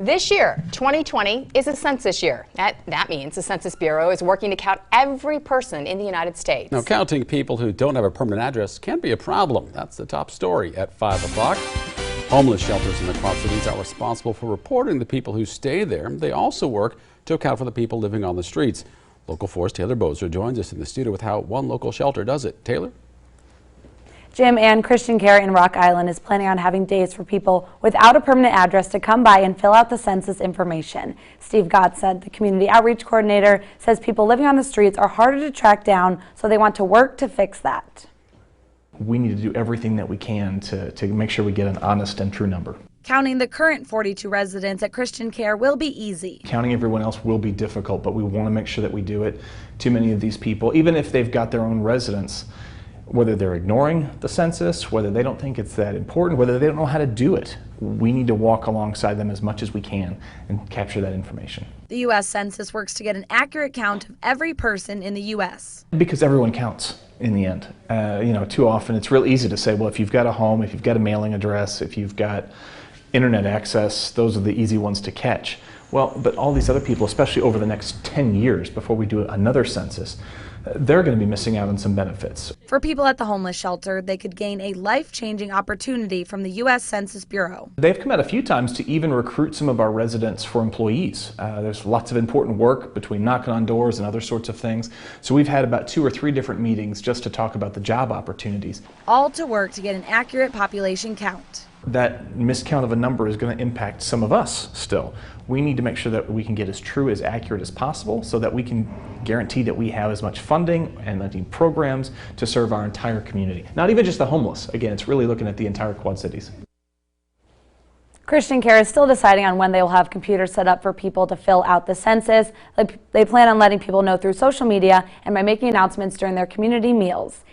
This year, 2020, is a census year. That means the Census Bureau is working to count every person in the United States. Now, counting people who don't have a permanent address can be a problem. That's the top story at 5 o'clock. Homeless shelters in the Quad Cities are responsible for reporting the people who stay there. They also work to account for the people living on the streets. Local 4's Taylor Bozer joins us in the studio with how one local shelter does it. Taylor? Jim, and Christian Care in Rock Island is planning on having days for people without a permanent address to come by and fill out the census information. Steve Gottsed, the community outreach coordinator, says people living on the streets are harder to track down, so they want to work to fix that. We need to do everything that we can to make sure we get an honest and true number. Counting the current 42 residents at Christian Care will be easy. Counting everyone else will be difficult, but we want to make sure that we do it. Too many of these people, even if they've got their own residence, whether they're ignoring the census, whether they don't think it's that important, whether they don't know how to do it, we need to walk alongside them as much as we can and capture that information. The U.S. Census works to get an accurate count of every person in the U.S. Because everyone counts in the end. Too often it's real easy to say, well, if you've got a home, if you've got a mailing address, if you've got internet access, those are the easy ones to catch. Well, but all these other people, especially over the next 10 years before we do another census, they're going to be missing out on some benefits. For people at the homeless shelter, they could gain a life-changing opportunity from the U.S. Census Bureau. They've come out a few times to even recruit some of our residents for employees. There's lots of important work between knocking on doors and other sorts of things. So we've had about 2 or 3 different meetings just to talk about the job opportunities. All to work to get an accurate population count. That miscount of a number is going to impact some of us still. We need to make sure that we can get as true, as accurate as possible so that we can guarantee that we have as much funding and programs to serve our entire community. Not even just the homeless. Again, it's really looking at the entire Quad Cities. Christian Care is still deciding on when they will have computers set up for people to fill out the census. They plan on letting people know through social media and by making announcements during their community meals.